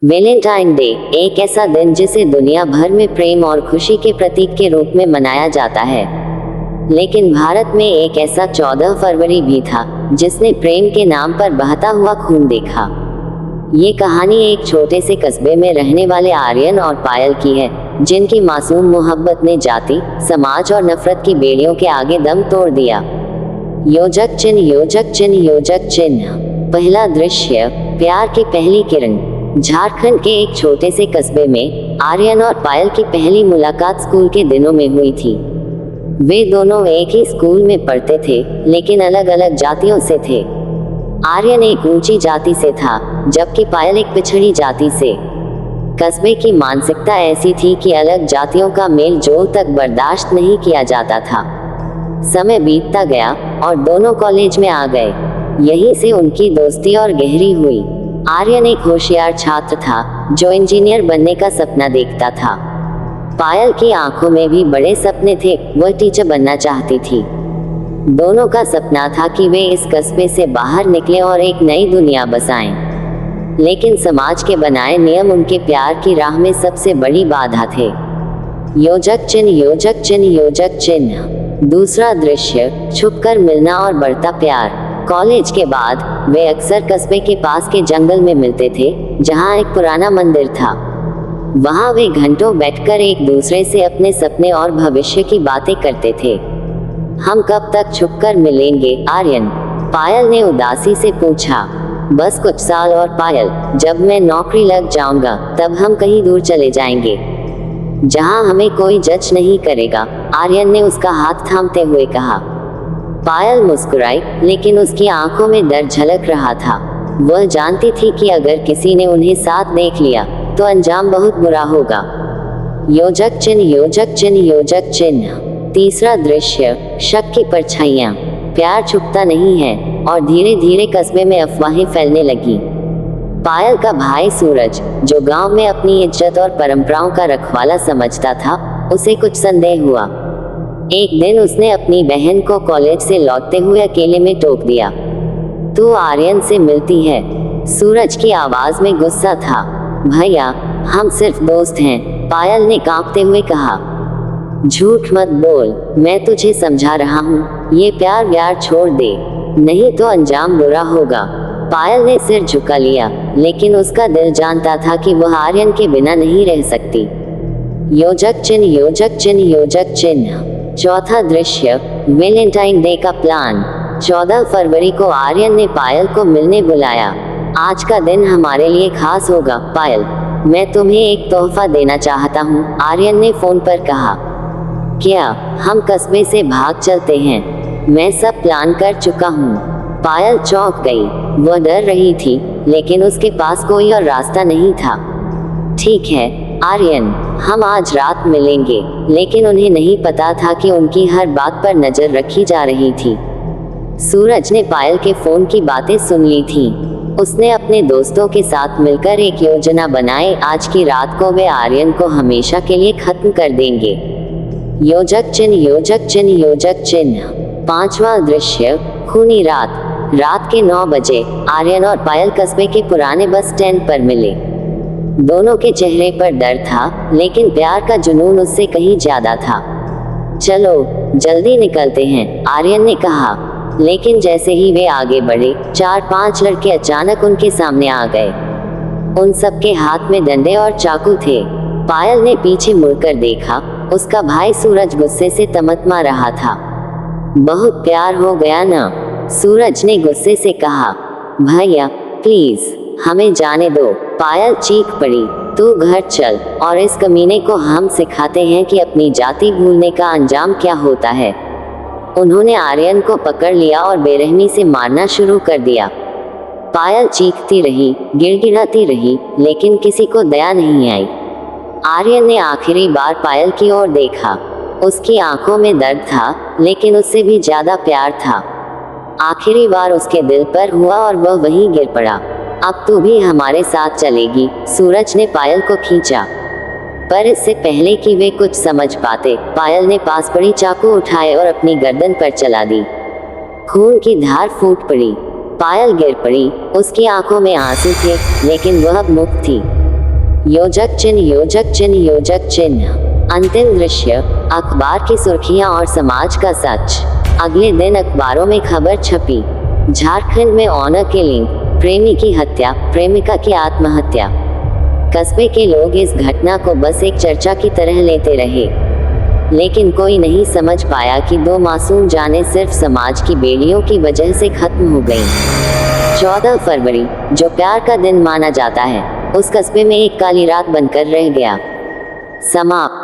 Valentine day एक ऐसा दिन जिसे दुनिया भर में प्रेम और खुशी के प्रतीक के रूप में मनाया जाता है। लेकिन भारत में एक ऐसा 14 फरवरी भी था जिसने प्रेम के नाम पर बहता हुआ खून देखा। ये कहानी एक छोटे से कस्बे में रहने वाले आर्यन और पायल की है, जिनकी मासूम मोहब्बत ने जाति, समाज और नफरत की बेड़ियों के आगे दम तोड़ दिया। योजक चिन्ह, योजक चिन्ह, योजक चिन्ह। पहला दृश्य, प्यार की पहली किरण। झारखंड के एक छोटे से कस्बे में आर्यन और पायल की पहली मुलाकात स्कूल के दिनों में हुई थी। वे दोनों एक ही स्कूल में पढ़ते थे, लेकिन अलग अलग जातियों से थे। आर्यन एक ऊंची जाति से था, जबकि पायल एक पिछड़ी जाति से। कस्बे की मानसिकता ऐसी थी कि अलग जातियों का मेल जोल तक बर्दाश्त नहीं किया जाता था। समय बीतता गया और दोनों कॉलेज में आ गए। यहीं से उनकी दोस्ती और गहरी हुई। आर्यन एक होशियार छात्र था जो इंजीनियर बनने का सपना देखता था। पायल की आंखों में भी बड़े सपने थे, वह टीचर बनना चाहती थी। दोनों का सपना था कि वे इस कस्बे से बाहर निकले और एक नई दुनिया बसाएं। लेकिन समाज के बनाए नियम उनके प्यार की राह में सबसे बड़ी बाधा थे। योजक चिन्ह, योजक चिन्ह, योजक चिन्ह। दूसरा दृश्य, छुपकर मिलना और बढ़ता प्यार। कॉलेज के बाद वे अक्सर कस्बे के पास के जंगल में मिलते थे, जहां एक पुराना मंदिर था। वहां वे घंटों बैठकर एक दूसरे से अपने सपने और भविष्य की बातें करते थे। हम कब तक छुपकर मिलेंगे, आर्यन? पायल ने उदासी से पूछा। बस कुछ साल और पायल, जब मैं नौकरी लग जाऊंगा तब हम कहीं दूर चले जाएंगे, जहां हमें कोई जज नहीं करेगा, आर्यन ने उसका हाथ थामते हुए कहा। पायल मुस्कुराई, लेकिन उसकी आंखों में डर झलक रहा था। वह जानती थी कि अगर किसी ने उन्हें साथ देख लिया तो अंजाम बहुत बुरा होगा। योजक चिन्ह, योजक चिन्ह, योजक चिन्ह। तीसरा दृश्य, शक की परछाइयां। प्यार छुपता नहीं है और धीरे धीरे कस्बे में अफवाहें फैलने लगी। पायल का भाई सूरज, जो गांव में अपनी इज्जत और परंपराओं का रखवाला समझता था, उसे कुछ संदेह हुआ। एक दिन उसने अपनी बहन को कॉलेज से लौटते हुए अकेले में टोक दिया। तू आर्यन से मिलती है? सूरज की आवाज में गुस्सा था। भैया, हम सिर्फ दोस्त हैं, पायल ने कांपते हुए कहा। झूठ मत बोल, मैं तुझे समझा रहा हूँ। ये प्यार व्यार छोड़ दे, नहीं तो अंजाम बुरा होगा। पायल ने सिर झुका लिया, लेकिन उसका दिल जानता था कि वह आर्यन के बिना नहीं रह सकती। योजक चिन्ह, योजक चिन्ह, योजक चिन्ह। चौथा दृश्य, वैलेंटाइन डे का प्लान। 14 फरवरी को आर्यन ने पायल को मिलने बुलाया। आज का दिन हमारे लिए खास होगा पायल, मैं तुम्हें एक तोहफा देना चाहता हूँ, आर्यन ने फोन पर कहा। क्या? हम कस्बे से भाग चलते हैं? मैं सब प्लान कर चुका हूँ। पायल चौंक गई। वह डर रही थी, लेकिन उसके पास कोई और रास्ता नहीं था। ठीक है आर्यन, हम आज रात मिलेंगे। लेकिन उन्हें नहीं पता था कि उनकी हर बात पर नजर रखी जा रही थी। सूरज ने पायल के फोन की बातें सुन ली थी। उसने अपने दोस्तों के साथ मिलकर एक योजना बनाई। आज की रात को वे आर्यन को हमेशा के लिए खत्म कर देंगे। योजक चिन्ह, योजक चिन्ह, योजक चिन्ह। पांचवा दृश्य, खूनी रात। रात के 9 बजे आर्यन और पायल कस्बे के पुराने बस स्टैंड पर मिले। दोनों के चेहरे पर डर था, लेकिन प्यार का जुनून उससे कहीं ज्यादा था। चलो जल्दी निकलते हैं, आर्यन ने कहा। लेकिन जैसे ही वे आगे बढ़े, 4-5 लड़के अचानक उनके सामने आ गए। उन सबके हाथ में डंडे और चाकू थे। पायल ने पीछे मुड़कर देखा। उसका भाई सूरज गुस्से से तमतमा रहा था। बहुत प्यार हो गया ना, सूरज ने गुस्से से कहा। भैया प्लीज हमें जाने दो, पायल चीख पड़ी। तू घर चल और इस कमीने को हम सिखाते हैं कि अपनी जाति भूलने का अंजाम क्या होता है। उन्होंने आर्यन को पकड़ लिया और बेरहमी से मारना शुरू कर दिया। पायल चीखती रही, गिड़गिड़ाती रही, लेकिन किसी को दया नहीं आई। आर्यन ने आखिरी बार पायल की ओर देखा। उसकी आंखों में दर्द था, लेकिन उससे भी ज्यादा प्यार था। आखिरी बार उसके दिल पर हुआ और वह वहीं गिर पड़ा। अब तू भी हमारे साथ चलेगी, सूरज ने पायल को खींचा। पर इससे पहले कि वे कुछ समझ पाते, पायल ने पास पड़ी चाकू उठाए और अपनी गर्दन पर चला दी। खून की धार फूट पड़ी। पायल गिर पड़ी। उसकी आंखों में आंसू थे, लेकिन वह अब मुक्त थी। योजक चिन्ह, योजक चिन्ह, योजक चिन्ह। अंतिम दृश्य, अखबार की सुर्खियां और समाज का सच। अगले दिन अखबारों में खबर छपी, झारखंड में ऑनर किलिंग, प्रेमी की हत्या, प्रेमिका की आत्महत्या। कस्बे के लोग इस घटना को बस एक चर्चा की तरह लेते रहे, लेकिन कोई नहीं समझ पाया कि दो मासूम जानें सिर्फ समाज की बेड़ियों की वजह से खत्म हो गईं। 14 फरवरी, जो प्यार का दिन माना जाता है, उस कस्बे में एक काली रात बनकर रह गया। समाप्त।